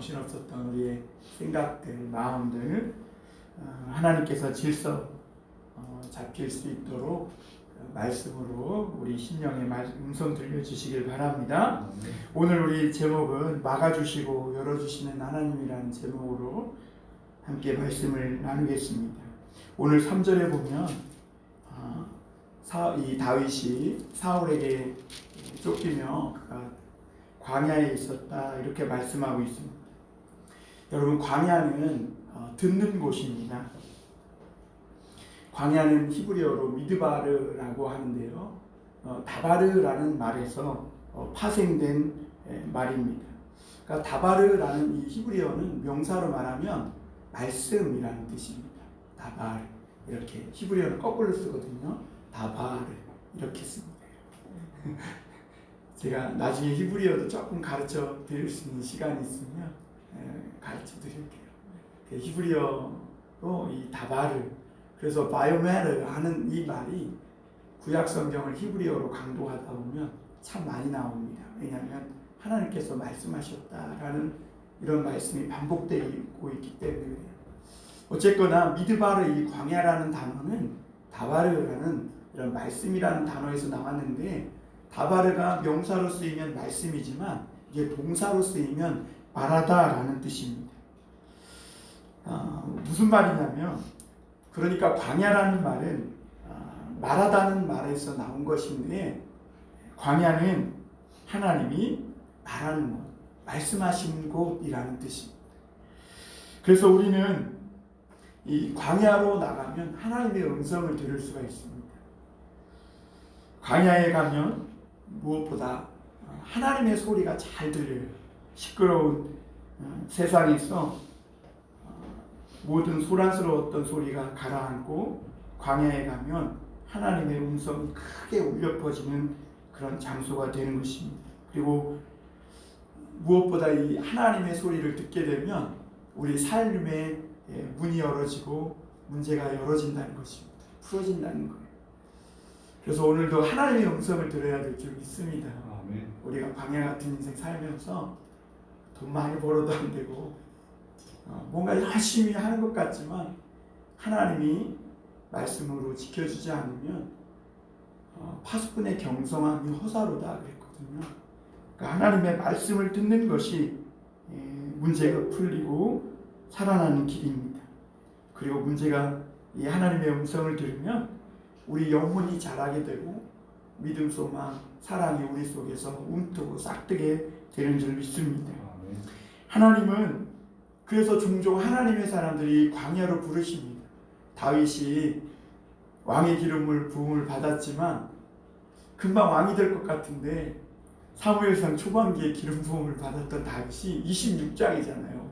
정신없었던 우리의 생각들, 마음들 하나님께서 질서 잡힐 수 있도록 말씀으로 우리 심령의 음성 들려주시길 바랍니다. 오늘 우리 제목은 막아주시고 열어주시는 하나님이라는 제목으로 함께 말씀을 나누겠습니다. 오늘 3절에 보면 이 다윗이 사울에게 쫓기며 그가 광야에 있었다 이렇게 말씀하고 있습니다. 여러분, 광야는 듣는 곳입니다. 광야는 히브리어로 미드바르라고 하는데요, 다바르라는 말에서 파생된 말입니다. 그러니까 다바르라는 이 히브리어는 명사로 말하면 말씀이라는 뜻입니다. 다바르, 이렇게 히브리어는 거꾸로 쓰거든요. 다바르 이렇게 씁니다. 제가 나중에 히브리어도 조금 가르쳐 드릴 수 있는 시간이 있으면 가르쳐 드릴게요. 히브리어로 이 다바르, 그래서 바이오메르 하는 이 말이 구약 성경을 히브리어로 강도하다 보면 참 많이 나옵니다. 왜냐하면 하나님께서 말씀하셨다라는 이런 말씀이 반복되고 있기 때문에 그래요. 어쨌거나 미드바르, 이 광야라는 단어는 다바르라는 이런 말씀이라는 단어에서 나왔는데, 다바르가 명사로 쓰이면 말씀이지만 이게 동사로 쓰이면 말하다라는 뜻입니다. 무슨 말이냐면, 그러니까 광야라는 말은 말하다는 말에서 나온 것인데, 광야는 하나님이 말하는 곳, 말씀하신 곳이라는 뜻입니다. 그래서 우리는 이 광야로 나가면 하나님의 음성을 들을 수가 있습니다. 광야에 가면 무엇보다 하나님의 소리가 잘 들려요. 시끄러운 세상에서 모든 소란스러웠던 소리가 가라앉고 광야에 가면 하나님의 음성이 크게 울려 퍼지는 그런 장소가 되는 것입니다. 그리고 무엇보다 이 하나님의 소리를 듣게 되면 우리 삶의 문이 열어지고 문제가 열어진다는 것입니다. 풀어진다는 거예요. 그래서 오늘도 하나님의 음성을 들어야 될 줄 믿습니다. 아멘. 우리가 광야 같은 인생 살면서 돈 많이 벌어도 안 되고 뭔가 열심히 하는 것 같지만 하나님이 말씀으로 지켜주지 않으면 파수꾼의 경성함이 허사로다 그랬거든요. 그러니까 하나님의 말씀을 듣는 것이 문제가 풀리고 살아나는 길입니다. 그리고 문제가 이 하나님의 음성을 들으면 우리 영혼이 자라게 되고 믿음, 소망, 사랑이 우리 속에서 움트고 싹트게 되는 줄 믿습니다. 하나님은 그래서 종종 하나님의 사람들이 광야로 부르십니다. 다윗이 왕의 기름을 부음을 받았지만 금방 왕이 될 것 같은데 사무엘상 초반기에 기름 부음을 받았던 다윗이 26장이잖아요.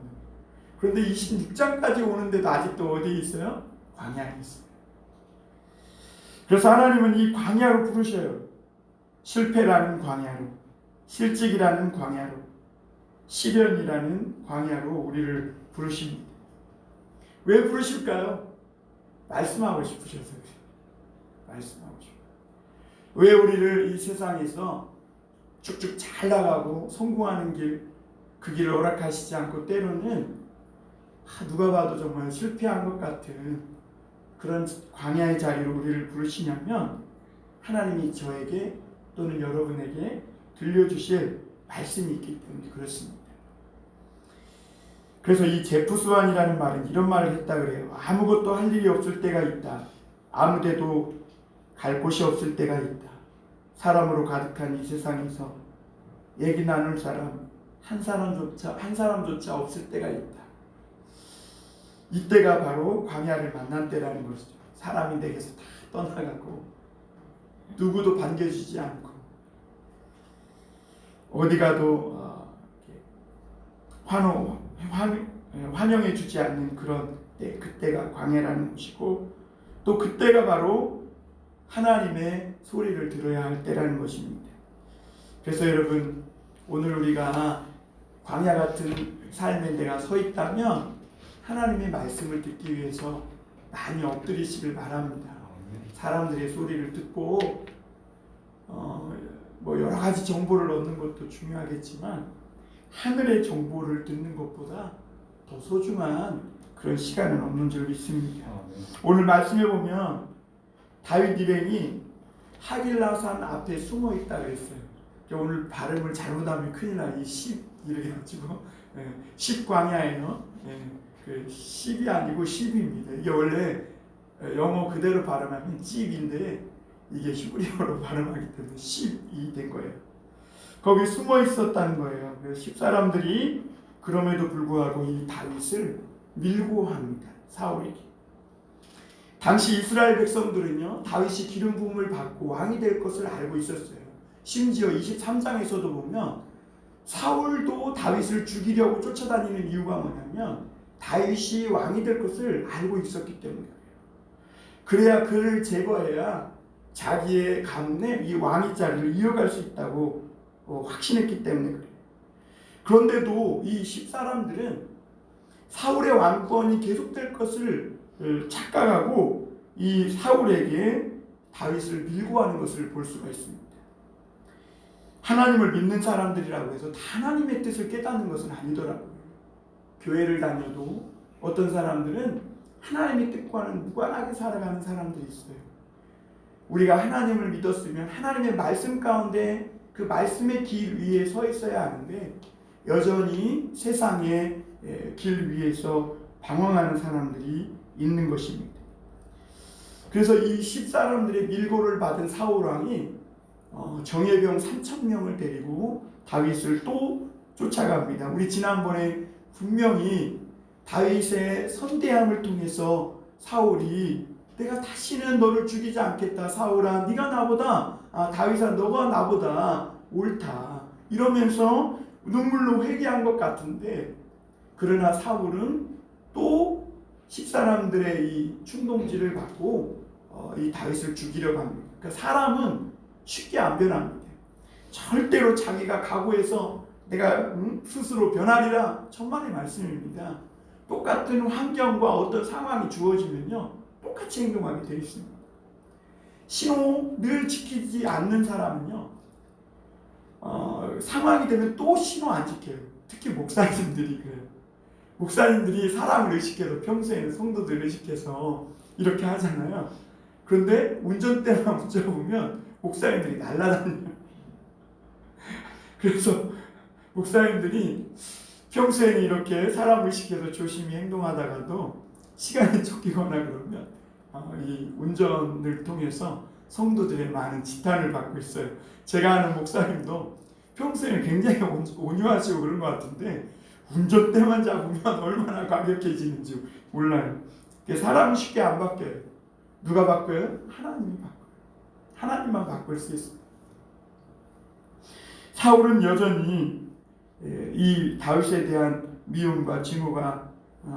그런데 26장까지 오는데도 아직도 어디에 있어요? 광야에 있어요. 그래서 하나님은 이 광야로 부르셔요. 실패라는 광야로, 실직이라는 광야로, 시련이라는 광야로 우리를 부르십니다. 왜 부르실까요? 말씀하고 싶으셔서 그래요. 말씀하고 싶어요. 왜 우리를 이 세상에서 쭉쭉 잘 나가고 성공하는 길, 그 길을 허락하시지 않고 때로는 누가 봐도 정말 실패한 것 같은 그런 광야의 자리로 우리를 부르시냐면 하나님이 저에게 또는 여러분에게 들려주실 말씀이 있기 때문에 그렇습니다. 그래서 이 제푸스완이라는 말은 이런 말을 했다 그래요. 아무것도 할 일이 없을 때가 있다. 아무데도 갈 곳이 없을 때가 있다. 사람으로 가득한 이 세상에서 얘기 나눌 사람 한 사람조차 없을 때가 있다. 이때가 바로 광야를 만난 때라는 것이죠. 사람이 내게서 다 떠나가고 누구도 반겨주지 않고 어디 가도 환영해 주지 않는 그런 때, 그때가 광야라는 것이고 또 그때가 바로 하나님의 소리를 들어야 할 때라는 것입니다. 그래서 여러분, 오늘 우리가 광야 같은 삶에 내가 서 있다면 하나님의 말씀을 듣기 위해서 많이 엎드리시길 바랍니다. 사람들의 소리를 듣고 뭐 여러 가지 정보를 얻는 것도 중요하겠지만 하늘의 정보를 듣는 것보다 더 소중한 그런 시간은 없는 줄 믿습니다. 오늘 말씀해 보면 다윗 일행이 하길라산 앞에 숨어 있다 그랬어요. 오늘 발음을 잘못하면 큰일 나. 이 10 이렇게 해가지고 10광야예요. 그 10이 아니고 10입니다. 이게 원래 영어 그대로 발음하면 찝인데 이게 히브리어로 발음하기 때문에 10이 된 거예요. 거기 숨어 있었다는 거예요. 그래서 10사람들이 그럼에도 불구하고 이 다윗을 밀고 합니다. 사울에게. 당시 이스라엘 백성들은요, 다윗이 기름 부음을 받고 왕이 될 것을 알고 있었어요. 심지어 23장에서도 보면 사울도 다윗을 죽이려고 쫓아다니는 이유가 뭐냐면 다윗이 왕이 될 것을 알고 있었기 때문에 그래야 그를 제거해야 자기의 가문에 이 왕의 자리를 이어갈 수 있다고 확신했기 때문에 그래요. 그런데도 이 10사람들은 사울의 왕권이 계속될 것을 착각하고 이 사울에게 다윗을 밀고 하는 것을 볼 수가 있습니다. 하나님을 믿는 사람들이라고 해서 다 하나님의 뜻을 깨닫는 것은 아니더라고요. 교회를 다녀도 어떤 사람들은 하나님의 뜻과는 무관하게 살아가는 사람들이 있어요. 우리가 하나님을 믿었으면 하나님의 말씀 가운데 그 말씀의 길 위에 서 있어야 하는데 여전히 세상의 길 위에서 방황하는 사람들이 있는 것입니다. 그래서 이 10사람들의 밀고를 받은 사울왕이 정예병 3,000명을 데리고 다윗을 또 쫓아갑니다. 우리 지난번에 분명히 다윗의 선대함을 통해서 사울이 내가 다시는 너를 죽이지 않겠다. 사울아 네가 나보다 다윗아 너가 나보다 옳다. 이러면서 눈물로 회개한 것 같은데 그러나 사울은 또 10사람들의 이 충동질을 받고 이 다윗을 죽이려고 합니다. 그러니까 사람은 쉽게 안 변합니다. 절대로 자기가 각오해서 내가 스스로 변하리라 천만의 말씀입니다. 똑같은 환경과 어떤 상황이 주어지면요 똑같이 행동하게 되어 있습니다. 신호 늘 지키지 않는 사람은요 상황이 되면 또 신호 안 지켜요. 특히 목사님들이 그래요. 목사님들이 사람을 의식해서 평소에는 성도들 의식해서 이렇게 하잖아요. 그런데 운전대만 붙여보면 목사님들이 날아다녀요. 그래서 목사님들이 평소에는 이렇게 사람 의식해서 조심히 행동하다가도 시간이 쫓기거나 그러면 이 운전을 통해서 성도들의 많은 지탄을 받고 있어요. 제가 아는 목사님도 평소에는 굉장히 온유하시고 그런 것 같은데 운전대만 잡으면 얼마나 과격해지는지 몰라요. 사람은 쉽게 안 바뀌어요. 누가 바꿔요? 하나님이 바꿔요. 하나님만 바꿀 수 있어요. 사울은 여전히 이 다윗에 대한 미움과 증오가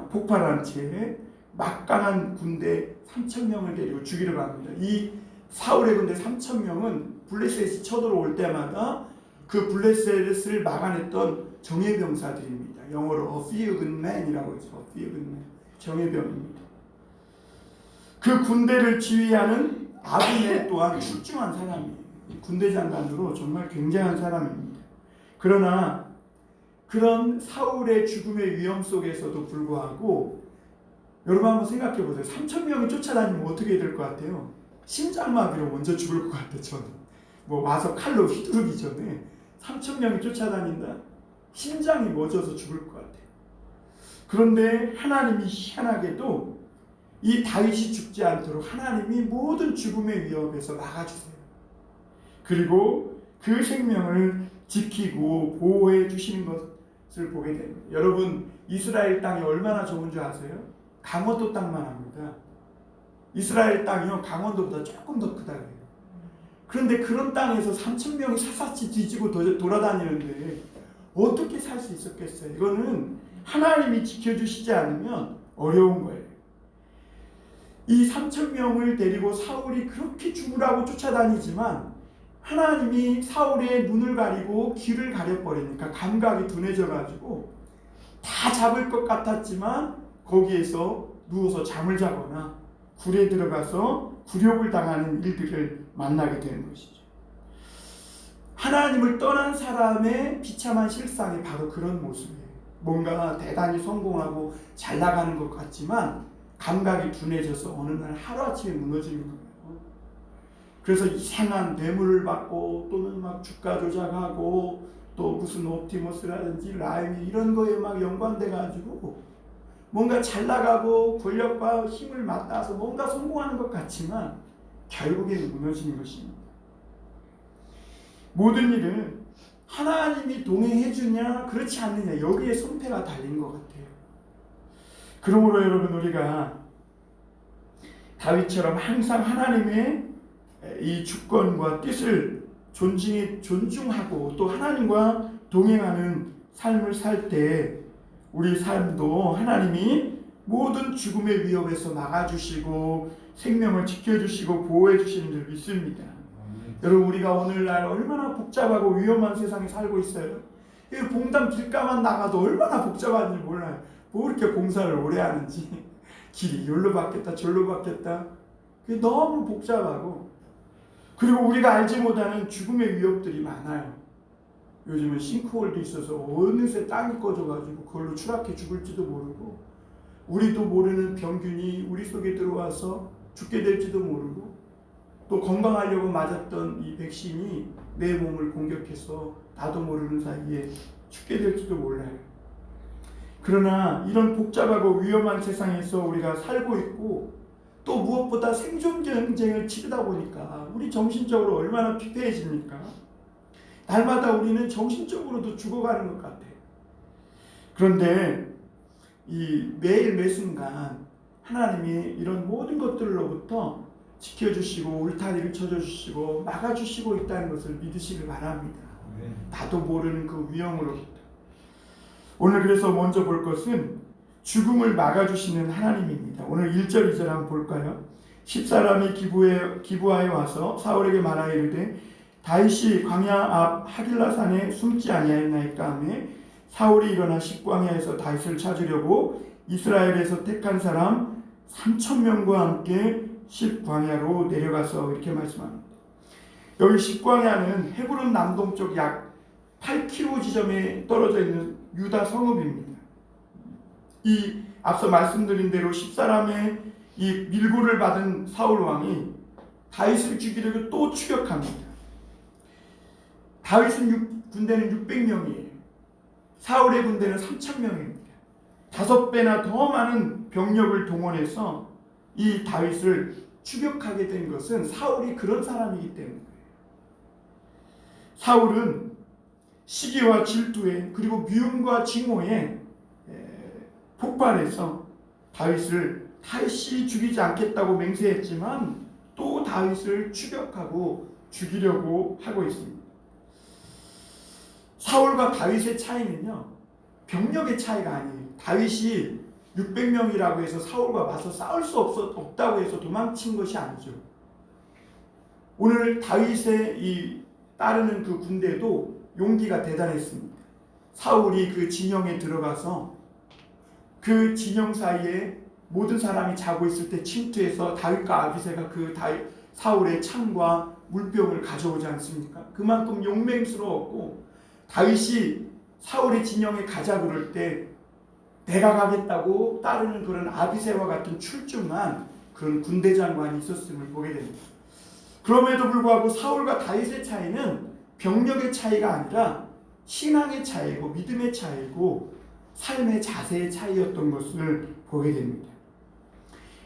폭발한 채 막강한 군대 3,000명을 데리고 죽이려고 합니다. 이 사울의 군대 3,000명은 블레셋이 쳐들어올 때마다 그 블레셋을 막아냈던 정예병사들입니다. 영어로 A few good men이라고 해서 A few good men, 정예병입니다. 그 군대를 지휘하는 아브넬 또한 출중한 사람이에요. 군대 장관으로 정말 굉장한 사람입니다. 그러나 그런 사울의 죽음의 위험 속에서도 불구하고 여러분 한번 생각해 보세요. 3,000명이 쫓아다니면 어떻게 될 것 같아요? 심장마비로 먼저 죽을 것 같아요. 저는 와서 칼로 휘두르기 전에 3,000명이 쫓아다닌다? 심장이 멎어서 죽을 것 같아요. 그런데 하나님이 희한하게도 이 다윗이 죽지 않도록 하나님이 모든 죽음의 위협에서 막아주세요. 그리고 그 생명을 지키고 보호해 주시는 것을 보게 됩니다. 여러분 이스라엘 땅이 얼마나 좋은 줄 아세요? 강원도 땅만 합니다. 이스라엘 땅이요 강원도보다 조금 더 크다 그래요. 그런데 그런 땅에서 3,000명이 샅샅이 뒤지고 돌아다니는데 어떻게 살 수 있었겠어요? 이거는 하나님이 지켜주시지 않으면 어려운 거예요. 이 3,000명을 데리고 사울이 그렇게 죽으라고 쫓아다니지만 하나님이 사울의 눈을 가리고 귀를 가려버리니까 감각이 둔해져가지고 다 잡을 것 같았지만 거기에서 누워서 잠을 자거나 굴에 들어가서 굴욕을 당하는 일들을 만나게 되는 것이죠. 하나님을 떠난 사람의 비참한 실상이 바로 그런 모습이에요. 뭔가 대단히 성공하고 잘 나가는 것 같지만 감각이 둔해져서 어느 날 하루아침에 무너지는 거예요. 그래서 이상한 뇌물을 받고 또는 막 주가 조작하고 또 무슨 옵티머스라든지 라임이 이런 거에 막 연관돼 가지고 뭔가 잘 나가고 권력과 힘을 맞닿아서 뭔가 성공하는 것 같지만 결국에는 무너지는 것입니다. 모든 일은 하나님이 동행해 주냐 그렇지 않느냐 여기에 손패가 달린 것 같아요. 그러므로 여러분 우리가 다윗처럼 항상 하나님의 이 주권과 뜻을 존중하고 또 하나님과 동행하는 삶을 살 때 우리 삶도 하나님이 모든 죽음의 위협에서 막아주시고 생명을 지켜주시고 보호해주시는 줄 믿습니다. 여러분 우리가 오늘날 얼마나 복잡하고 위험한 세상에 살고 있어요. 이 봉담 길가만 나가도 얼마나 복잡한지 몰라요. 뭐 이렇게 공사를 오래 하는지 길이 여기로 바뀌었다 저기로 바뀌었다 그게 너무 복잡하고 그리고 우리가 알지 못하는 죽음의 위협들이 많아요. 요즘은 싱크홀도 있어서 어느새 땅이 꺼져가지고 그걸로 추락해 죽을지도 모르고 우리도 모르는 병균이 우리 속에 들어와서 죽게 될지도 모르고 또 건강하려고 맞았던 이 백신이 내 몸을 공격해서 나도 모르는 사이에 죽게 될지도 몰라요. 그러나 이런 복잡하고 위험한 세상에서 우리가 살고 있고 또 무엇보다 생존 경쟁을 치르다 보니까 우리 정신적으로 얼마나 피폐해집니까? 날마다 우리는 정신적으로도 죽어가는 것 같아요. 그런데 이 매일 매순간 하나님이 이런 모든 것들로부터 지켜주시고 울타리를 쳐주시고 막아주시고 있다는 것을 믿으시길 바랍니다. 나도 모르는 그 위험으로부터. 오늘 그래서 먼저 볼 것은 죽음을 막아주시는 하나님입니다. 오늘 1절 2절 한번 볼까요? 10사람이 기부하에 와서 사울에게 말하여 이르되 다윗이 광야 앞 하길라산에 숨지 아니하였나이까 하며 사울이 일어나 십광야에서 다윗을 찾으려고 이스라엘에서 택한 사람 3,000명과 함께 십광야로 내려가서 이렇게 말씀합니다. 여기 십광야는 헤브론 남동쪽 약 8km 지점에 떨어져 있는 유다 성읍입니다. 이 앞서 말씀드린 대로 10사람의 이 밀고를 받은 사울 왕이 다윗을 죽이려고 또 추격합니다. 다윗은 군대는 600명이에요. 사울의 군대는 3,000명입니다. 5배나 더 많은 병력을 동원해서 이 다윗을 추격하게 된 것은 사울이 그런 사람이기 때문이에요. 사울은 시기와 질투에 그리고 미움과 증오에 폭발해서 다윗이 죽이지 않겠다고 맹세했지만 또 다윗을 추격하고 죽이려고 하고 있습니다. 사울과 다윗의 차이는요, 병력의 차이가 아니에요. 다윗이 600명이라고 해서 사울과 맞서 싸울 수 없다고 해서 도망친 것이 아니죠. 오늘 다윗의 따르는 그 군대도 용기가 대단했습니다. 사울이 그 진영에 들어가서 그 진영 사이에 모든 사람이 자고 있을 때 침투해서 다윗과 아비새가 사울의 창과 물병을 가져오지 않습니까? 그만큼 용맹스러웠고 다윗이 사울의 진영에 가자 그럴 때 내가 가겠다고 따르는 그런 아비새와 같은 출중한 그런 군대 장관이 있었음을 보게 됩니다. 그럼에도 불구하고 사울과 다윗의 차이는 병력의 차이가 아니라 신앙의 차이고 믿음의 차이고 삶의 자세의 차이였던 것을 보게 됩니다.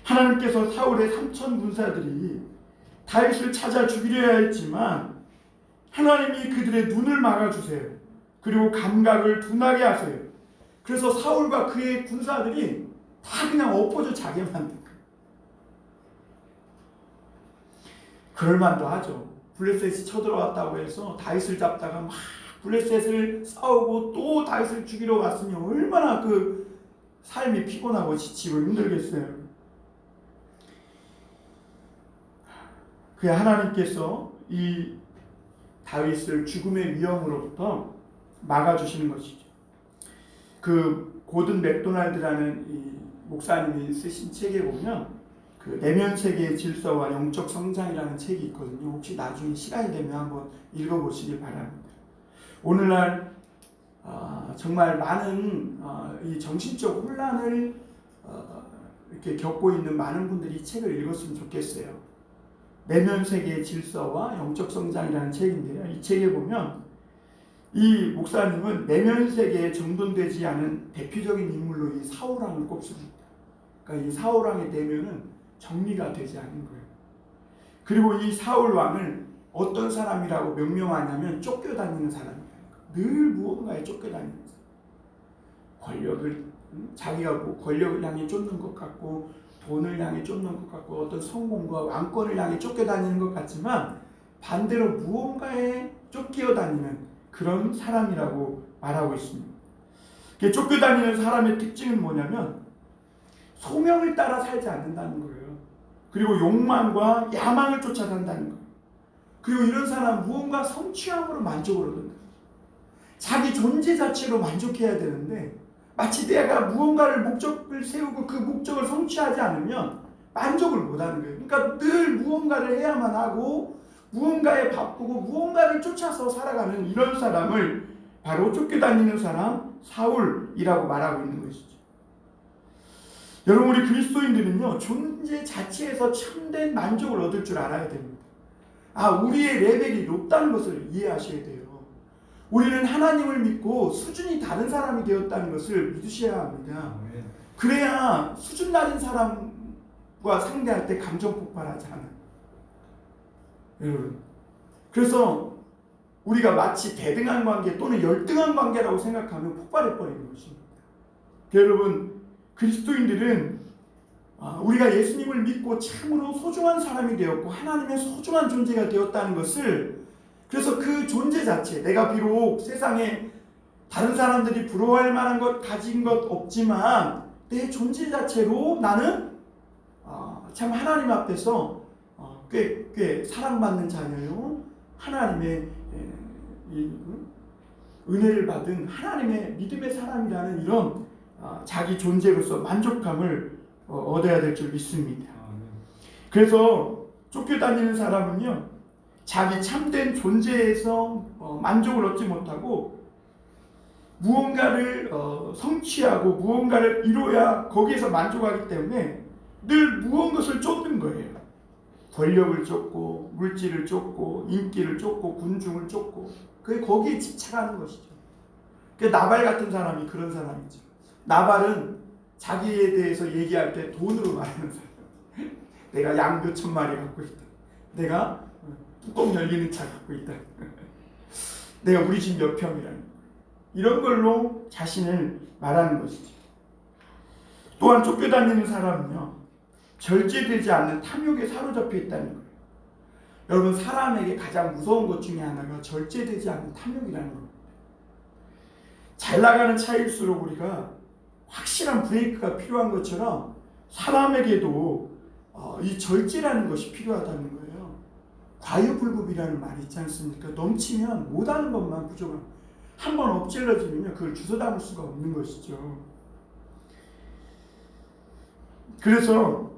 하나님께서 사울의 3,000 군사들이 다윗을 찾아 죽이려야 했지만 하나님이 그들의 눈을 막아주세요. 그리고 감각을 둔하게 하세요. 그래서 사울과 그의 군사들이 다 그냥 엎어져 자게 만든 거예요. 그럴만도 하죠. 블레셋이 쳐들어왔다고 해서 다윗을 잡다가 막 블레셋을 싸우고 또 다윗을 죽이러 왔으면 얼마나 그 삶이 피곤하고 지치고 힘들겠어요. 그 하나님께서 이 다윗을 죽음의 위험으로부터 막아주시는 것이죠. 그 고든 맥도날드라는 이 목사님이 쓰신 책에 보면 그 내면 세계의 질서와 영적 성장이라는 책이 있거든요. 혹시 나중에 시간이 되면 한번 읽어보시길 바랍니다. 오늘날 정말 많은 이 정신적 혼란을 이렇게 겪고 있는 많은 분들이 이 책을 읽었으면 좋겠어요. 내면 세계의 질서와 영적 성장이라는 책인데요. 이 책에 보면 이 목사님은 내면 세계에 정돈되지 않은 대표적인 인물로 이 사울왕을 꼽습니다. 그러니까 이 사울왕의 내면은 정리가 되지 않은 거예요. 그리고 이 사울왕을 어떤 사람이라고 명명하냐면 쫓겨다니는 사람이에요. 늘 무언가에 쫓겨다니는 사람. 권력을 자기가 뭐 권력을 향해 쫓는 것 같고 돈을 향해 쫓는 것 같고 어떤 성공과 왕권을 향해 쫓겨다니는 것 같지만 반대로 무언가에 쫓겨다니는 그런 사람이라고 말하고 있습니다. 쫓겨다니는 사람의 특징은 뭐냐면 소명을 따라 살지 않는다는 거예요. 그리고 욕망과 야망을 쫓아간다는 거예요. 그리고 이런 사람은 무언가 성취함으로 만족을 얻는다. 자기 존재 자체로 만족해야 되는데 마치 내가 무언가를 목적을 세우고 그 목적을 성취하지 않으면 만족을 못하는 거예요. 그러니까 늘 무언가를 해야만 하고 무언가에 바쁘고 무언가를 쫓아서 살아가는 이런 사람을 바로 쫓겨다니는 사람 사울이라고 말하고 있는 것이죠. 여러분 우리 그리스도인들은요 존재 자체에서 참된 만족을 얻을 줄 알아야 됩니다. 우리의 레벨이 높다는 것을 이해하셔야 돼요. 우리는 하나님을 믿고 수준이 다른 사람이 되었다는 것을 믿으셔야 합니다. 그래야 수준 낮은 사람과 상대할 때 감정 폭발하지 않아요. 여러분 그래서 우리가 마치 대등한 관계 또는 열등한 관계라고 생각하면 폭발해버리는 것입니다. 여러분 그리스도인들은 우리가 예수님을 믿고 참으로 소중한 사람이 되었고 하나님의 소중한 존재가 되었다는 것을 그래서 그 존재 자체 내가 비록 세상에 다른 사람들이 부러워할 만한 것 가진 것 없지만 내 존재 자체로 나는 참 하나님 앞에서 꽤 사랑받는 자녀요 하나님의 은혜를 받은 하나님의 믿음의 사람이라는 이런 자기 존재로서 만족감을 얻어야 될 줄 믿습니다. 그래서 쫓겨다니는 사람은요 자기 참된 존재에서 만족을 얻지 못하고 무언가를 성취하고 무언가를 이뤄야 거기에서 만족하기 때문에 늘 무언가를 쫓는 거예요. 권력을 쫓고 물질을 쫓고 인기를 쫓고 군중을 쫓고 거기에 집착하는 것이죠. 나발 같은 사람이 그런 사람이죠. 나발은 자기에 대해서 얘기할 때 돈으로 말하는 사람. 내가 양 몇천 마리 갖고 있다. 내가 뚜껑 열리는 차 갖고 있다. 내가 우리 집 몇 평이라는 이런 걸로 자신을 말하는 것이죠. 또한 쫓겨다니는 사람은요 절제되지 않는 탐욕에 사로잡혀 있다는 거예요. 여러분 사람에게 가장 무서운 것 중에 하나가 절제되지 않는 탐욕이라는 겁니다. 잘 나가는 차일수록 우리가 확실한 브레이크가 필요한 것처럼 사람에게도 이 절제라는 것이 필요하다는 거예요. 과유불급이라는 말이 있지 않습니까? 넘치면 못하는 것만 부족합니다. 한번 엎질러지면 그걸 주워 담을 수가 없는 것이죠. 그래서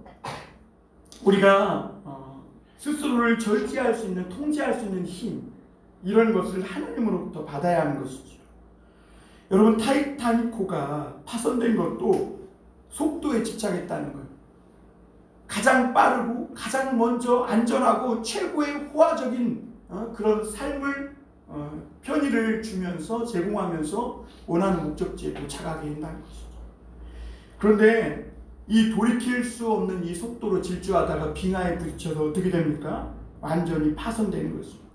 우리가 스스로를 절제할 수 있는 통제할 수 있는 힘 이런 것을 하나님으로부터 받아야 하는 것이죠. 여러분 타이타닉호가 파손된 것도 속도에 집착했다는 거예요. 가장 빠르고 가장 먼저 안전하고 최고의 호화적인 그런 삶을 편의를 주면서 제공하면서 원하는 목적지에 도착하게 한다는 것이죠. 그런데 이 돌이킬 수 없는 이 속도로 질주하다가 빙하에 부딪혀서 어떻게 됩니까? 완전히 파손되는 것입니다.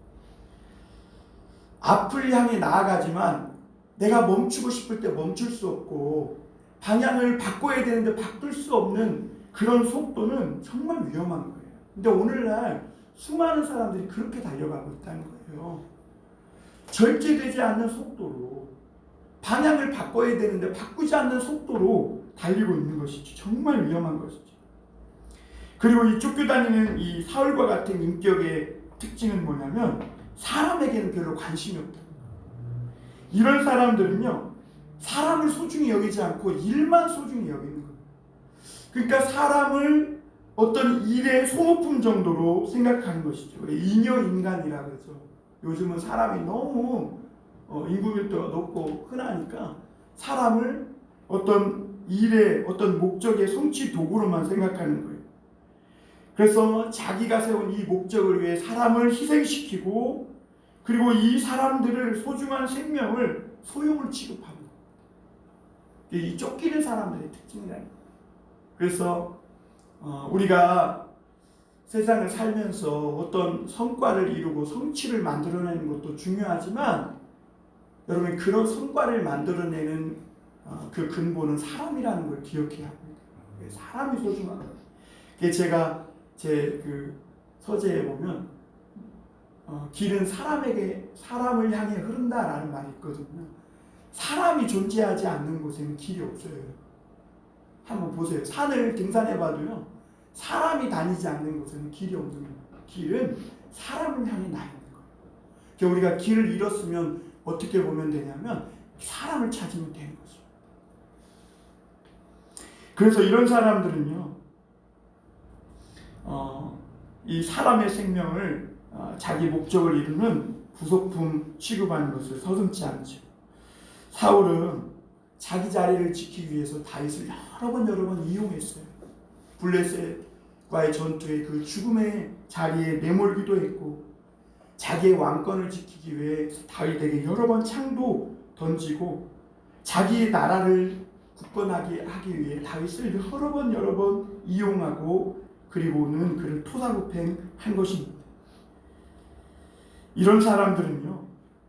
앞을 향해 나아가지만 내가 멈추고 싶을 때 멈출 수 없고 방향을 바꿔야 되는데 바꿀 수 없는 그런 속도는 정말 위험한 거예요. 근데 오늘날 수많은 사람들이 그렇게 달려가고 있다는 거예요. 절제되지 않는 속도로 방향을 바꿔야 되는데 바꾸지 않는 속도로 달리고 있는 것이죠. 정말 위험한 것이죠. 그리고 이 쫓겨다니는 이 사울과 같은 인격의 특징은 뭐냐면 사람에게는 별로 관심이 없다. 이런 사람들은요 사람을 소중히 여기지 않고 일만 소중히 여기는 거예요. 그러니까 사람을 어떤 일의 소모품 정도로 생각하는 것이죠. 잉여인간이라 그러죠. 요즘은 사람이 너무 인구 밀도가 높고 흔하니까 사람을 어떤 일의 어떤 목적의 성취 도구로만 생각하는 거예요. 그래서 자기가 세운 이 목적을 위해 사람을 희생시키고 그리고 이 사람들을 소중한 생명을 소용을 취급합니다. 이 쫓기는 사람들의 특징이라는 거예요. 그래서 우리가 세상을 살면서 어떤 성과를 이루고 성취를 만들어내는 것도 중요하지만 여러분 그런 성과를 만들어내는 그 근본은 사람이라는 걸 기억해야 합니다. 사람이 소중한 거예요. 제가 제 그 서재에 보면 길은 사람을 향해 흐른다라는 말이 있거든요. 사람이 존재하지 않는 곳에는 길이 없어요. 한번 보세요. 산을 등산해봐도요. 사람이 다니지 않는 곳에는 길이 없는 거예요. 길은 사람을 향해 나 있는 거예요. 우리가 길을 잃었으면 어떻게 보면 되냐면 사람을 찾으면 되는 거죠. 그래서 이런 사람들은요. 이 사람의 생명을 자기 목적을 이루는 부속품 취급하는 것을 서슴지 않죠. 사울은 자기 자리를 지키기 위해서 다윗을 여러 번 이용했어요. 블레셋과의 전투에 그 죽음의 자리에 내몰기도 했고 자기의 왕권을 지키기 위해 다윗에게 여러 번 창도 던지고 자기의 나라를 굳건하게 하기 위해 다윗을 여러 번 이용하고 그리고는 그를 토사구팽한 것입니다. 이런 사람들은요,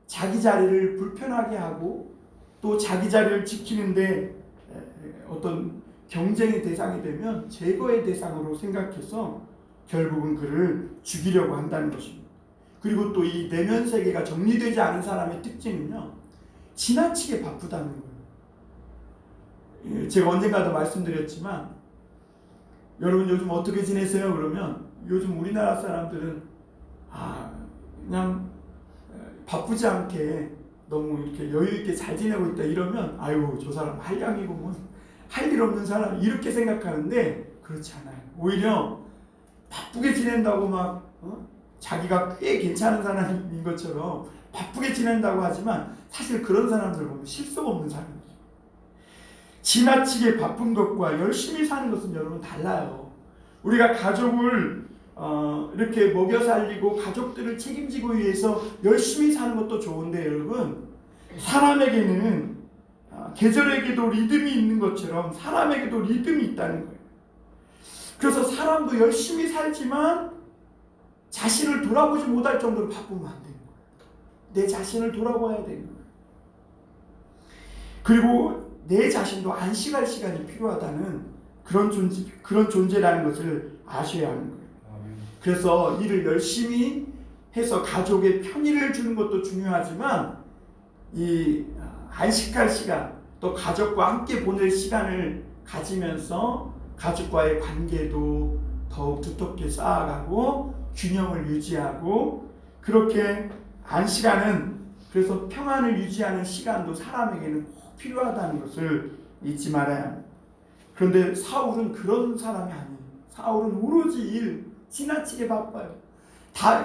자기 자리를 불편하게 하고 또 자기 자리를 지키는데 어떤 경쟁의 대상이 되면 제거의 대상으로 생각해서 결국은 그를 죽이려고 한다는 것입니다. 그리고 또 이 내면 세계가 정리되지 않은 사람의 특징은요, 지나치게 바쁘다는 거예요. 제가 언젠가도 말씀드렸지만 여러분 요즘 어떻게 지내세요? 그러면 요즘 우리나라 사람들은 그냥 바쁘지 않게 너무 이렇게 여유 있게 잘 지내고 있다 이러면 아유 저 사람 한량이고 할 일 없는 사람 이렇게 생각하는데 그렇지 않아요. 오히려 바쁘게 지낸다고 막 자기가 꽤 괜찮은 사람인 것처럼 바쁘게 지낸다고 하지만 사실 그런 사람들 보면 실속 없는 사람이에요. 지나치게 바쁜 것과 열심히 사는 것은 여러분 달라요. 우리가 가족을 이렇게 먹여 살리고 가족들을 책임지고 위해서 열심히 사는 것도 좋은데 여러분 사람에게는 계절에게도 리듬이 있는 것처럼 사람에게도 리듬이 있다는 거예요. 그래서 사람도 열심히 살지만 자신을 돌아보지 못할 정도로 바쁘면 안 되는 거예요. 내 자신을 돌아봐야 되는 거예요. 그리고 내 자신도 안식할 시간이 필요하다는 그런 존재라는 것을 아셔야 하는 거예요. 그래서 일을 열심히 해서 가족의 편의를 주는 것도 중요하지만 이 안식할 시간 또 가족과 함께 보낼 시간을 가지면서 가족과의 관계도 더욱 두텁게 쌓아가고 균형을 유지하고 그렇게 안식하는 그래서 평안을 유지하는 시간도 사람에게는 꼭 필요하다는 것을 잊지 말아야 합니다. 그런데 사울은 그런 사람이 아니에요. 사울은 오로지 일 지나치게 바빠요.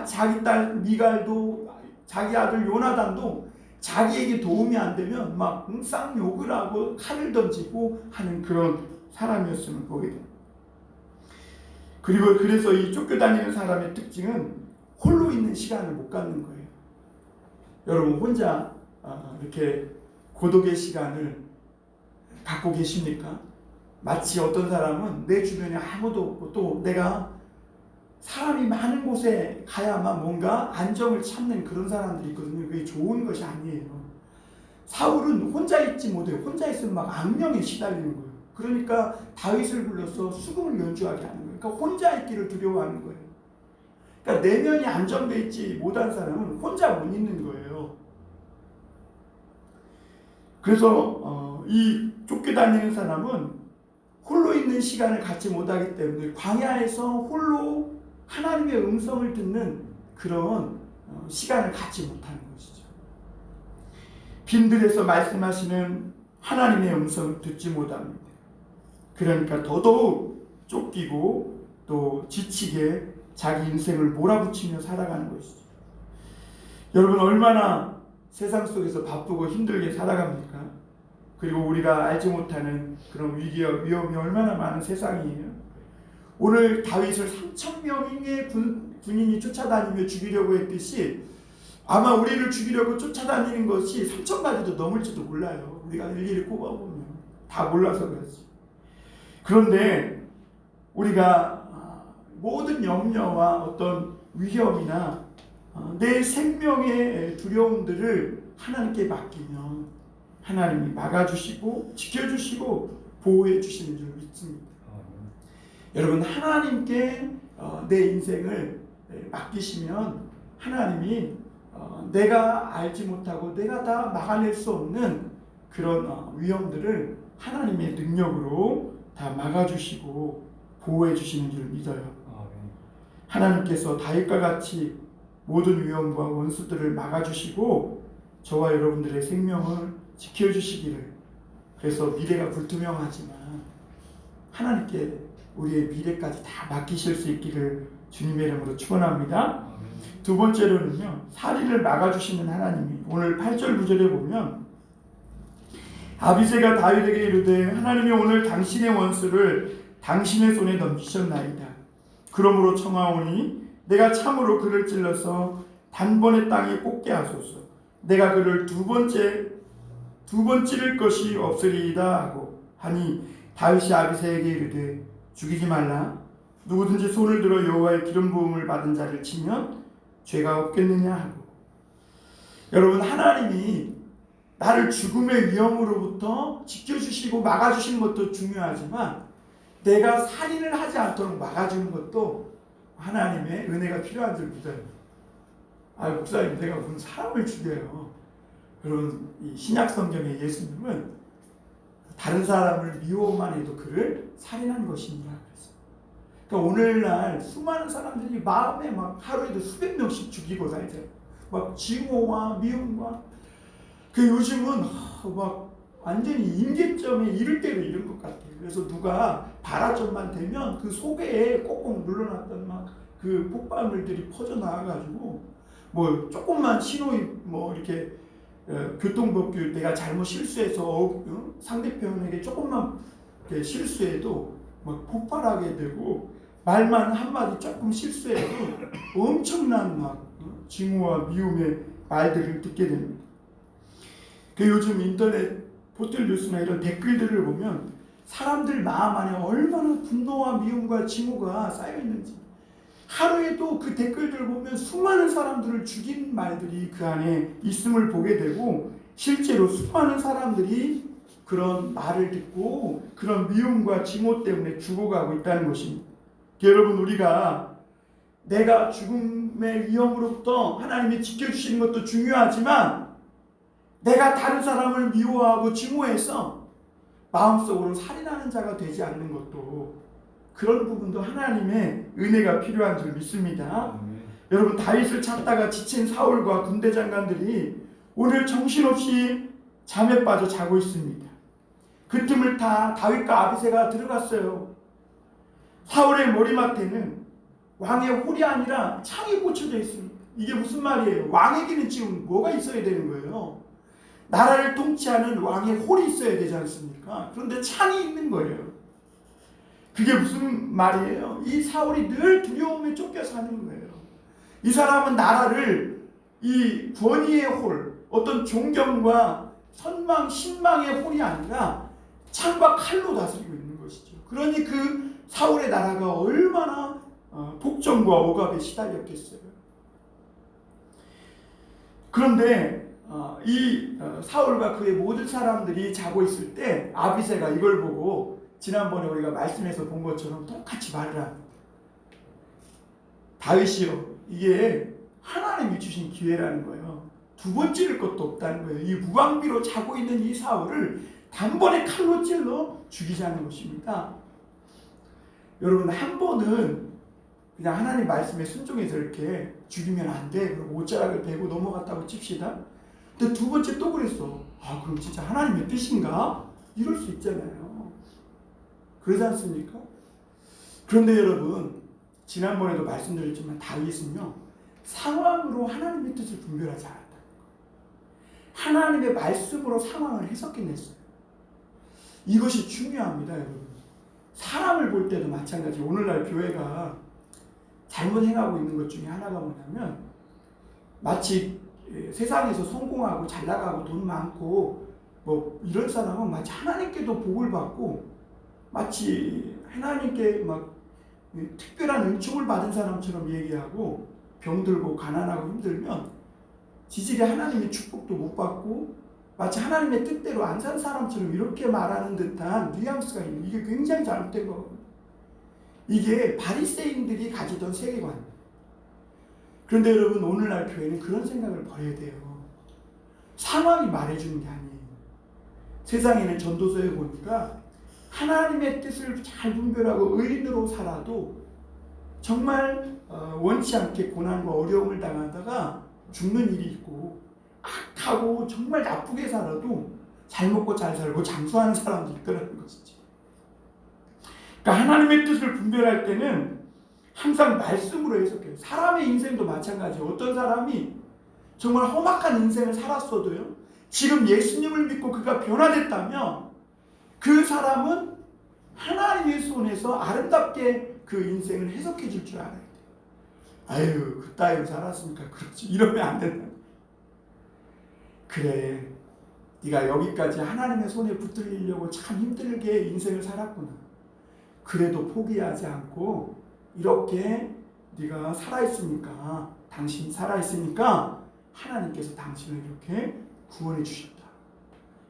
자기 딸 미갈도 자기 아들 요나단도 자기에게 도움이 안 되면 막 쌍욕을 하고 칼을 던지고 하는 그런 사람이었음을 보게 됩니다. 그리고 그래서 이 쫓겨다니는 사람의 특징은 홀로 있는 시간을 못 갖는 거예요. 여러분 혼자 이렇게 고독의 시간을 갖고 계십니까? 마치 어떤 사람은 내 주변에 아무도 없고 또 내가 사람이 많은 곳에 가야만 뭔가 안정을 찾는 그런 사람들이 있거든요. 그게 좋은 것이 아니에요. 사울은 혼자 있지 못해요. 혼자 있으면 막 악령에 시달리는 거예요. 그러니까 다윗을 불러서 수금을 연주하게 하는 거예요. 그러니까 혼자 있기를 두려워하는 거예요. 그러니까 내면이 안정되어 있지 못한 사람은 혼자 못 있는 거예요. 그래서 이 쫓겨다니는 사람은 홀로 있는 시간을 갖지 못하기 때문에 광야에서 홀로 하나님의 음성을 듣는 그런 시간을 갖지 못하는 것이죠. 빈들에서 말씀하시는 하나님의 음성을 듣지 못합니다. 그러니까 더더욱 쫓기고 또 지치게 자기 인생을 몰아붙이며 살아가는 것이죠. 여러분 얼마나 세상 속에서 바쁘고 힘들게 살아갑니까? 그리고 우리가 알지 못하는 그런 위기와 위험이 얼마나 많은 세상이에요. 오늘 다윗을 3,000명의 군인이 쫓아다니며 죽이려고 했듯이 아마 우리를 죽이려고 쫓아다니는 것이 3,000가지도 넘을지도 몰라요. 우리가 일일이 꼽아보면 다 몰라서 그렇지. 그런데 우리가 모든 염려와 어떤 위험이나 내 생명의 두려움들을 하나님께 맡기면 하나님이 막아주시고 지켜주시고 보호해 주시는 줄 믿습니다. 여러분 하나님께 내 인생을 맡기시면 하나님이 내가 알지 못하고 내가 다 막아낼 수 없는 그런 위험들을 하나님의 능력으로 다 막아주시고 보호해 주시는 줄 믿어요. 하나님께서 다윗과 같이 모든 위험과 원수들을 막아주시고 저와 여러분들의 생명을 지켜주시기를, 그래서 미래가 불투명하지만 하나님께 우리의 미래까지 다 맡기실 수 있기를 주님의 이름으로 축원합니다. 두 번째로는요, 살인을 막아주시는 하나님이 오늘 8절 9절에 보면 아비새가 다윗에게 이르되 하나님이 오늘 당신의 원수를 당신의 손에 넘기셨나이다. 그러므로 청하오니 내가 참으로 그를 찔러서 단번에 땅에 꽂게 하소서. 내가 그를 두 번 찌를 것이 없으리이다 하고 하니 다윗이 아비새에게 이르되 죽이지 말라. 누구든지 손을 들어 여호와의 기름 부음을 받은 자를 치면 죄가 없겠느냐 하고. 여러분 하나님이 나를 죽음의 위험으로부터 지켜주시고 막아주시는 것도 중요하지만 내가 살인을 하지 않도록 막아주는 것도 하나님의 은혜가 필요한 줄 믿어요. 목사님 내가 무슨 사람을 죽여요. 여러분 이 신약 성경의 예수님은 다른 사람을 미워만 해도 그를 살인한 것입니다. 그러니까 오늘날 수많은 사람들이 마음에 막 하루에도 수백 명씩 죽이고 살잖아요. 막 증오와 미움과 요즘은 막 완전히 임계점에 이를 대로 이른 것 같아요. 그래서 누가 발화점만 되면 그 속에 꼭꼭 눌러놨던 막 그 폭발물들이 퍼져 나와가지고 뭐 조금만 신호위 뭐 이렇게 교통법규 내가 잘못 실수해서 상대편에게 조금만 실수해도 막 폭발하게 되고 말만 한마디 조금 실수해도 엄청난 막 증오와 미움의 말들을 듣게 됩니다. 요즘 인터넷 포털 뉴스나 이런 댓글들을 보면 사람들 마음 안에 얼마나 분노와 미움과 증오가 쌓여 있는지, 하루에도 그 댓글들을 보면 수많은 사람들을 죽인 말들이 그 안에 있음을 보게 되고 실제로 수많은 사람들이 그런 말을 듣고 그런 미움과 증오 때문에 죽어가고 있다는 것입니다. 여러분 우리가 내가 죽음의 위험으로부터 하나님이 지켜주시는 것도 중요하지만 내가 다른 사람을 미워하고 증오해서 마음속으로 살인하는 자가 되지 않는 것도, 그런 부분도 하나님의 은혜가 필요한 줄 믿습니다. 여러분 다윗을 찾다가 지친 사울과 군대 장관들이 오늘 정신없이 잠에 빠져 자고 있습니다. 그 틈을 타 다윗과 아비새가 들어갔어요. 사울의 머리맡에는 왕의 홀이 아니라 창이 꽂혀져 있습니다. 이게 무슨 말이에요? 왕에게는 지금 뭐가 있어야 되는 거예요? 나라를 통치하는 왕의 홀이 있어야 되지 않습니까? 그런데 창이 있는 거예요. 그게 무슨 말이에요? 이 사울이 늘 두려움에 쫓겨 사는 거예요. 이 사람은 나라를 이 권위의 홀, 어떤 존경과 선망, 신망의 홀이 아니라 창과 칼로 다스리고 있는 것이죠. 그러니 그 사울의 나라가 얼마나 폭정과 억압에 시달렸겠어요. 그런데 이 사울과 그의 모든 사람들이 자고 있을 때 아비새가 이걸 보고 지난번에 우리가 말씀에서 본 것처럼 똑같이 말을 합니다. 다윗이요, 이게 하나님이 주신 기회라는 거예요. 두 번 찌를 것도 없다는 거예요. 이 무방비로 자고 있는 이 사울을 단번에 칼로 찔러 죽이자는 것입니다. 여러분 한 번은 그냥 하나님 말씀에 순종해서 이렇게 죽이면 안 돼, 그리고 옷자락을 베고 넘어갔다고 칩시다. 근데 두 번째 또 그랬어. 그럼 진짜 하나님의 뜻인가? 이럴 수 있잖아요. 그러지 않습니까? 그런데 여러분, 지난번에도 말씀드렸지만 다윗은요, 상황으로 하나님의 뜻을 분별하지 않았다. 하나님의 말씀으로 상황을 해석해냈어요. 이것이 중요합니다, 여러분. 사람을 볼 때도 마찬가지. 오늘날 교회가 잘못 행하고 있는 것 중에 하나가 뭐냐면, 마치 세상에서 성공하고 잘 나가고 돈 많고 뭐 이런 사람은 마치 하나님께도 복을 받고 마치 하나님께 막 특별한 은총을 받은 사람처럼 얘기하고, 병들고 가난하고 힘들면 지질이 하나님의 축복도 못 받고 마치 하나님의 뜻대로 안 산 사람처럼 이렇게 말하는 듯한 뉘앙스가 있는, 이게 굉장히 잘못된 거거든요. 이게 바리새인들이 가지던 세계관입니다. 그런데 여러분, 오늘날 교회는 그런 생각을 버려야 돼요. 상황이 말해주는 게 아니에요. 세상에는 전도서에 보니까 하나님의 뜻을 잘 분별하고 의인으로 살아도 정말 원치 않게 고난과 어려움을 당하다가 죽는 일이 있고, 악하고 정말 나쁘게 살아도 잘 먹고 잘 살고 장수하는 사람도 있더라는 것이지. 그러니까 하나님의 뜻을 분별할 때는 항상 말씀으로 해석해요. 사람의 인생도 마찬가지예요. 어떤 사람이 정말 험악한 인생을 살았어도요, 지금 예수님을 믿고 그가 변화됐다면 그 사람은 하나님의 손에서 아름답게 그 인생을 해석해 줄 줄 알아야 돼요. 아유, 그따위로 살았으니까 그렇지, 이러면 안 된다. 그래, 네가 여기까지 하나님의 손에 붙들리려고 참 힘들게 인생을 살았구나. 그래도 포기하지 않고 이렇게 네가 살아있으니까, 당신이 살아있으니까 하나님께서 당신을 이렇게 구원해 주셨다.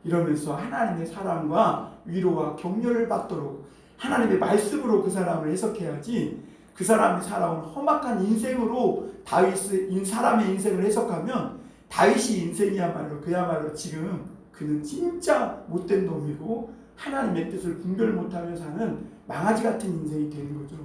이러면서 하나님의 사랑과 위로와 격려를 받도록 하나님의 말씀으로 그 사람을 해석해야지, 그 사람이 살아온 험악한 인생으로 사람의 인생을 해석하면 다윗이 인생이야말로 그야말로 지금 그는 진짜 못된 놈이고 하나님의 뜻을 분별 못하며 사는 망아지 같은 인생이 되는 거죠.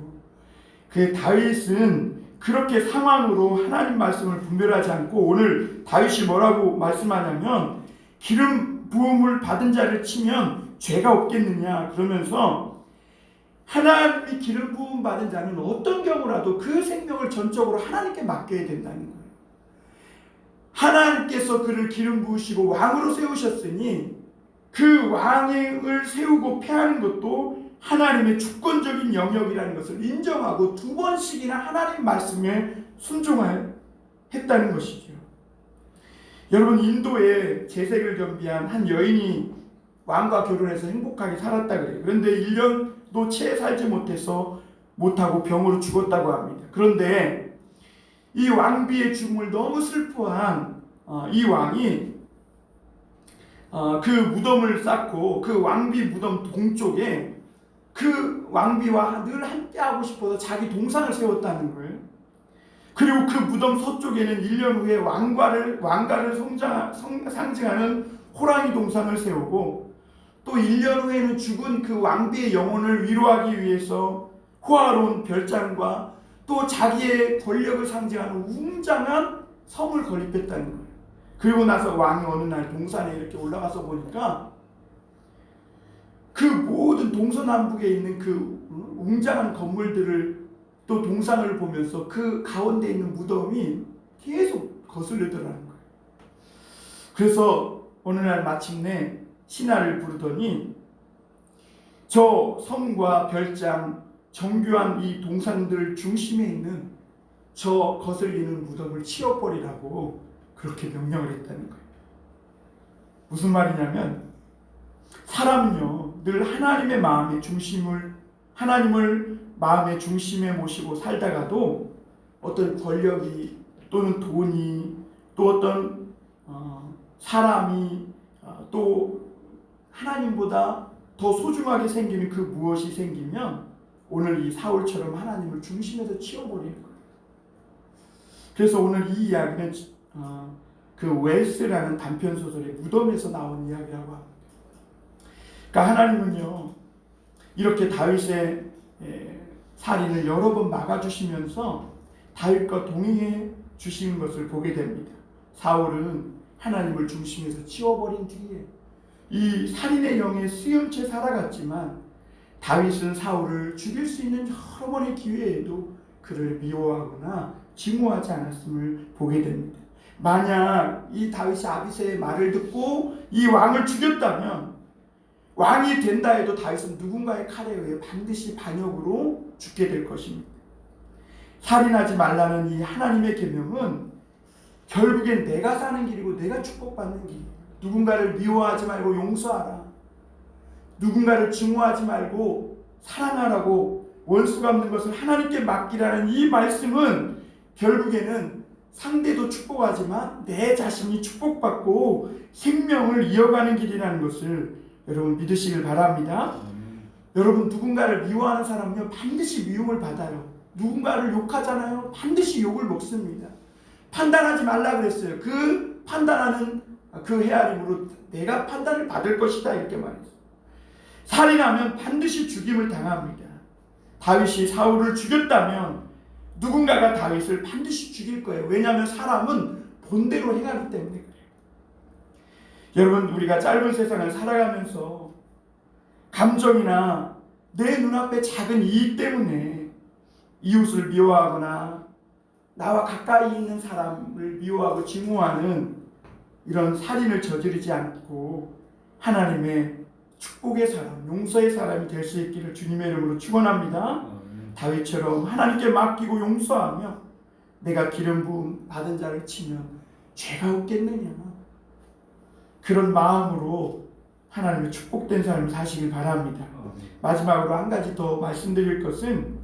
그 다윗은 그렇게 상황으로 하나님 말씀을 분별하지 않고, 오늘 다윗이 뭐라고 말씀하냐면 기름 부음을 받은 자를 치면 죄가 없겠느냐 그러면서, 하나님이 기름 부음 받은 자는 어떤 경우라도 그 생명을 전적으로 하나님께 맡겨야 된다는 거예요. 하나님께서 그를 기름 부으시고 왕으로 세우셨으니 그 왕을 세우고 패하는 것도 하나님의 주권적인 영역이라는 것을 인정하고 두 번씩이나 하나님 말씀에 순종했다는 것이죠. 여러분, 인도에 재색을 겸비한 한 여인이 왕과 결혼해서 행복하게 살았다 그래요. 그런데 1년도 채 살지 못하고 병으로 죽었다고 합니다. 그런데 이 왕비의 죽음을 너무 슬퍼한 이 왕이 그 무덤을 쌓고, 그 왕비 무덤 동쪽에 그 왕비와 늘 함께하고 싶어서 자기 동상을 세웠다는 거예요. 그리고 그 무덤 서쪽에는 1년 후에 왕가를 상징하는 호랑이 동상을 세우고, 또 1년 후에는 죽은 그 왕비의 영혼을 위로하기 위해서 호화로운 별장과 또 자기의 권력을 상징하는 웅장한 성을 건립했다는 거예요. 그리고 나서 왕이 어느 날 동산에 이렇게 올라가서 보니까 그 모든 동서남북에 있는 그 웅장한 건물들을, 또 동상을 보면서 그 가운데 있는 무덤이 계속 거슬리더라는 거예요. 그래서 어느 날 마침내 신하를 부르더니 저 성과 별장, 정교한 이 동산들 중심에 있는 저 거슬리는 무덤을 치워버리라고 그렇게 명령을 했다는 거예요. 무슨 말이냐면, 사람은요 늘 하나님의 마음의 중심을, 하나님을 마음의 중심에 모시고 살다가도 어떤 권력이 또는 돈이 또 어떤 사람이 또 하나님보다 더 소중하게 생기는 그 무엇이 생기면 오늘 이 사울처럼 하나님을 중심에서 치워버리는 거예요. 그래서 오늘 이 이야기는 그 웰스라는 단편소설의 무덤에서 나온 이야기라고 합니다. 그러니까 하나님은요 이렇게 다윗의 살인을 여러 번 막아주시면서 다윗과 동행해 주시는 것을 보게 됩니다. 사울은 하나님을 중심에서 치워버린 뒤에 이 살인의 영에 쓰인 채 살아갔지만 다윗은 사울을 죽일 수 있는 여러 번의 기회에도 그를 미워하거나 증오하지 않았음을 보게 됩니다. 만약 이 다윗이 아비새의 말을 듣고 이 왕을 죽였다면, 왕이 된다 해도 다윗은 누군가의 칼에 의해 반드시 반역으로 죽게 될 것입니다. 살인하지 말라는 이 하나님의 계명은 결국엔 내가 사는 길이고 내가 축복받는 길이에요. 누군가를 미워하지 말고 용서하라. 누군가를 증오하지 말고 사랑하라고, 원수 갚는 것을 하나님께 맡기라는 이 말씀은 결국에는 상대도 축복하지만 내 자신이 축복받고 생명을 이어가는 길이라는 것을 여러분 믿으시길 바랍니다. 여러분, 누군가를 미워하는 사람은요 반드시 미움을 받아요. 누군가를 욕하잖아요, 반드시 욕을 먹습니다. 판단하지 말라 그랬어요. 그 판단하는 그 헤아림으로 내가 판단을 받을 것이다, 이렇게 말했어요. 살인하면 반드시 죽임을 당합니다. 다윗이 사울을 죽였다면 누군가가 다윗을 반드시 죽일 거예요. 왜냐하면 사람은 본대로 행하기 때문에 그래요. 여러분, 우리가 짧은 세상을 살아가면서 감정이나 내 눈앞의 작은 이익 때문에 이웃을 미워하거나 나와 가까이 있는 사람을 미워하고 증오하는 이런 살인을 저지르지 않고 하나님의 축복의 사람, 용서의 사람이 될 수 있기를 주님의 이름으로 축원합니다. 다윗처럼 하나님께 맡기고 용서하며 내가 기름 부음 받은 자를 치면 죄가 없겠느냐, 그런 마음으로 하나님의 축복된 삶을 사시길 바랍니다. 마지막으로 한 가지 더 말씀드릴 것은,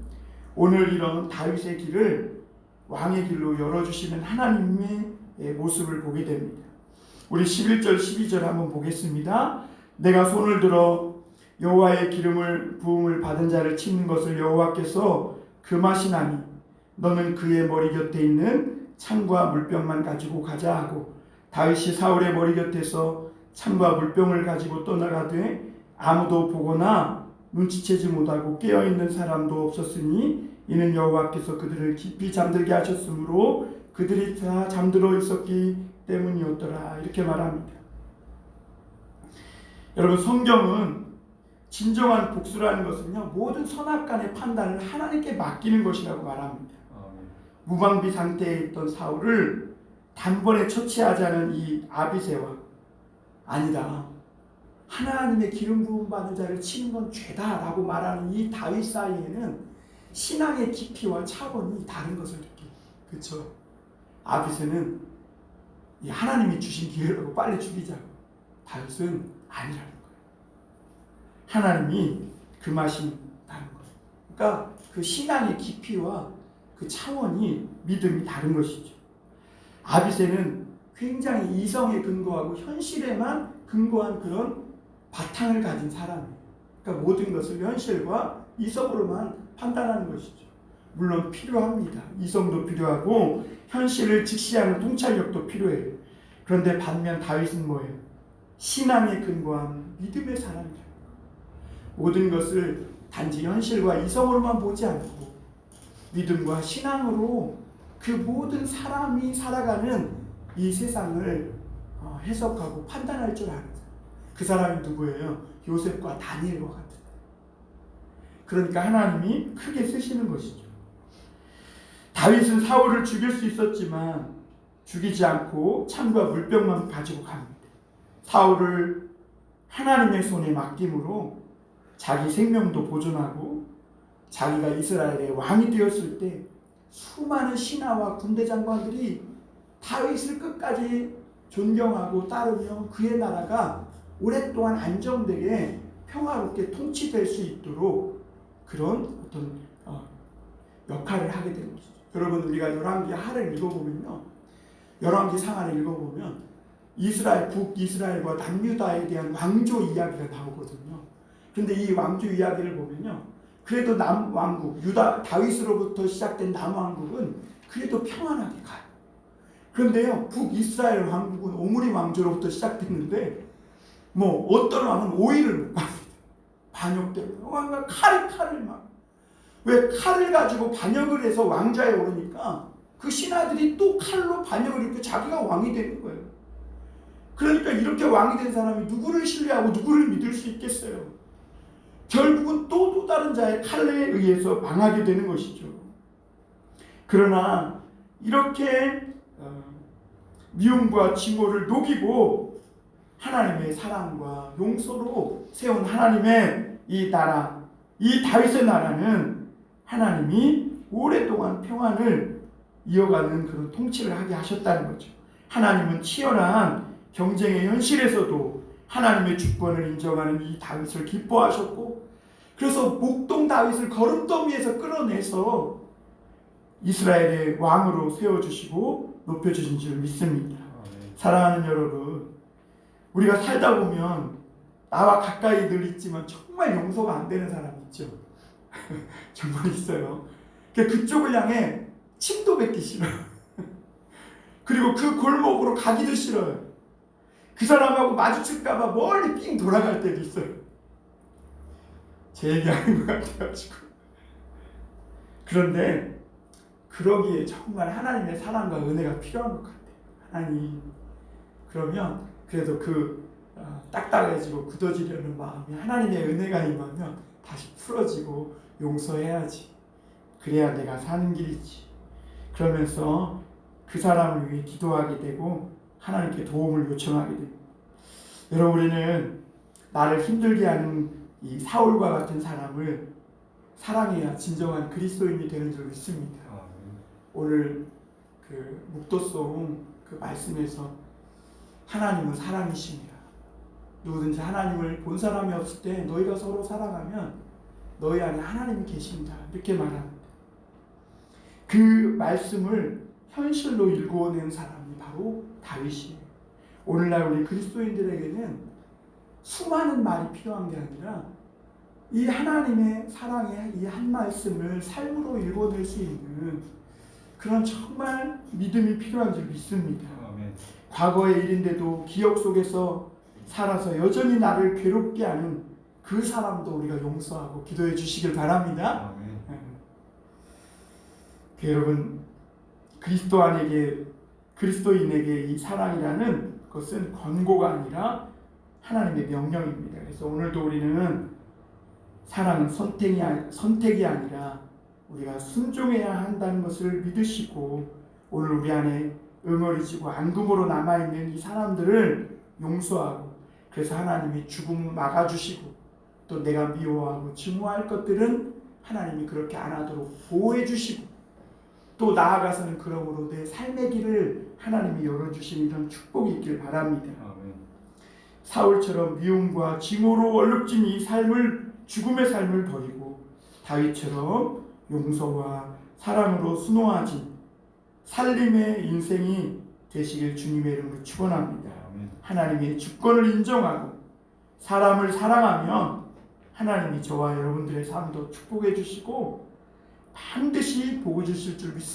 오늘 이런 다윗의 길을 왕의 길로 열어주시는 하나님의 모습을 보게 됩니다. 우리 11절 12절 한번 보겠습니다. 내가 손을 들어 여호와의 기름을 부음을 받은 자를 치는 것을 여호와께서 금하시나니 너는 그의 머리 곁에 있는 창과 물병만 가지고 가자 하고, 다윗이 사울의 머리 곁에서 창과 물병을 가지고 떠나가되 아무도 보거나 눈치채지 못하고 깨어있는 사람도 없었으니 이는 여호와께서 그들을 깊이 잠들게 하셨으므로 그들이 다 잠들어 있었기 때문이었더라, 이렇게 말합니다. 여러분, 성경은 진정한 복수라는 것은요 모든 선악간의 판단을 하나님께 맡기는 것이라고 말합니다. 무방비 상태에 있던 사울을 단번에 처치하자는 이 아비새와 아니다, 하나님의 기름 부음 받은 자를 치는 건 죄다라고 말하는 이 다윗 사이에는 신앙의 깊이와 차원이 다른 것을 느껴요. 그렇죠? 아비새는 이 하나님이 주신 기회라고 빨리 죽이자고, 다윗은 아니라는 거예요. 하나님이 금하신다는 거예요. 그러니까 그 신앙의 깊이와 그 차원이, 믿음이 다른 것이죠. 아비새는 굉장히 이성에 근거하고 현실에만 근거한 그런 바탕을 가진 사람이에요. 그러니까 모든 것을 현실과 이성으로만 판단하는 것이죠. 물론 필요합니다. 이성도 필요하고 현실을 직시하는 통찰력도 필요해요. 그런데 반면 다윗은 뭐예요? 신앙에 근거한 믿음의 사람이에요. 모든 것을 단지 현실과 이성으로만 보지 않고 믿음과 신앙으로 그 모든 사람이 살아가는 이 세상을 해석하고 판단할 줄 아는 사람. 그 사람이 누구예요? 요셉과 다니엘과 같은. 그러니까 하나님이 크게 쓰시는 것이죠. 다윗은 사울을 죽일 수 있었지만 죽이지 않고 창과 물병만 가지고 갑니다. 사울을 하나님의 손에 맡김으로 자기 생명도 보존하고, 자기가 이스라엘의 왕이 되었을 때 수많은 신하와 군대 장관들이 다윗을 끝까지 존경하고 따르며 그의 나라가 오랫동안 안정되게 평화롭게 통치될 수 있도록 그런 어떤 역할을 하게 되는 것이죠. 여러분, 우리가 열왕기 하를 읽어보면요, 열왕기 상하를 읽어보면 이스라엘, 북이스라엘과 남유다에 대한 왕조 이야기가 나오거든요. 근데 이 왕조 이야기를 보면요, 그래도 남왕국, 유다, 다윗으로부터 시작된 남왕국은 그래도 평안하게 가요. 그런데요, 북이스라엘 왕국은 오므리 왕조로부터 시작됐는데 뭐 어떤 왕은 오이를 못 갑니다. 반역되고 왕과 칼을 막, 왜 칼을 가지고 반역을 해서 왕좌에 오르니까 그 신하들이 또 칼로 반역을 입고 자기가 왕이 되는 거예요. 그러니까 이렇게 왕이 된 사람이 누구를 신뢰하고 누구를 믿을 수 있겠어요? 결국은 또 다른 자의 칼에 의해서 망하게 되는 것이죠. 그러나 이렇게 미움과 증오를 녹이고 하나님의 사랑과 용서로 세운 하나님의 이 나라, 이 다윗의 나라는 하나님이 오랫동안 평안을 이어가는 그런 통치를 하게 하셨다는 거죠. 하나님은 치열한 경쟁의 현실에서도 하나님의 주권을 인정하는 이 다윗을 기뻐하셨고, 그래서 목동 다윗을 거름더미에서 끌어내서 이스라엘의 왕으로 세워주시고 높여주신 줄 믿습니다. 사랑하는 여러분, 우리가 살다 보면 나와 가까이 늘 있지만 정말 용서가 안 되는 사람 있죠. 정말 있어요. 그쪽을 향해 침도 뱉기 싫어요. 그리고 그 골목으로 가기도 싫어요. 그 사람하고 마주칠까봐 멀리 삥 돌아갈 때도 있어요. 제 얘기하는 것 같아가지고. 그런데 그러기에 정말 하나님의 사랑과 은혜가 필요한 것 같아요. 하나님, 그러면 그래도 그 딱딱해지고 굳어지려는 마음이 하나님의 은혜가 임하면 다시 풀어지고 용서해야지. 그래야 내가 사는 길이지. 그러면서 그 사람을 위해 기도하게 되고 하나님께 도움을 요청하게 됩니다. 여러분, 우리는 나를 힘들게 하는 이 사울과 같은 사람을 사랑해야 진정한 그리스도인이 되는 줄 믿습니다. 오늘 그 묵도송 그 말씀에서 하나님은 사랑이시니라. 누구든지 하나님을 본 사람이 없을 때 너희가 서로 사랑하면 너희 안에 하나님이 계신다, 이렇게 말합니다. 그 말씀을 현실로 일궈낸 사람이 바로 다윗이에요. 오늘날 우리 그리스도인들에게는 수많은 말이 필요한 게 아니라 이 하나님의 사랑의 이 한 말씀을 삶으로 일궈낼 수 있는 그런 정말 믿음이 필요한 줄 믿습니다. 아멘. 과거의 일인데도 기억 속에서 살아서 여전히 나를 괴롭게 하는 그 사람도 우리가 용서하고 기도해 주시길 바랍니다. 여러분, 그리스도인에게 이 사랑이라는 것은 권고가 아니라 하나님의 명령입니다. 그래서 오늘도 우리는 사랑은 선택이 아니라 우리가 순종해야 한다는 것을 믿으시고, 오늘 우리 안에 응어리지고 앙금으로 남아있는 이 사람들을 용서하고, 그래서 하나님이 죽음을 막아주시고, 또 내가 미워하고 증오할 것들은 하나님이 그렇게 안 하도록 보호해 주시고, 또 나아가서는 그러므로 내 삶의 길을 하나님이 열어주시는 이런 축복이 있길 바랍니다. 아멘. 사울처럼 미움과 증오로 얼룩진 이 죽음의 삶을 버리고 다윗처럼 용서와 사랑으로 순호하신 살림의 인생이 되시길 주님의 이름으로 축원합니다. 아멘. 하나님의 주권을 인정하고 사람을 사랑하면 하나님이 저와 여러분들의 삶도 축복해 주시고 반드시 복을 주실 줄 믿습니다.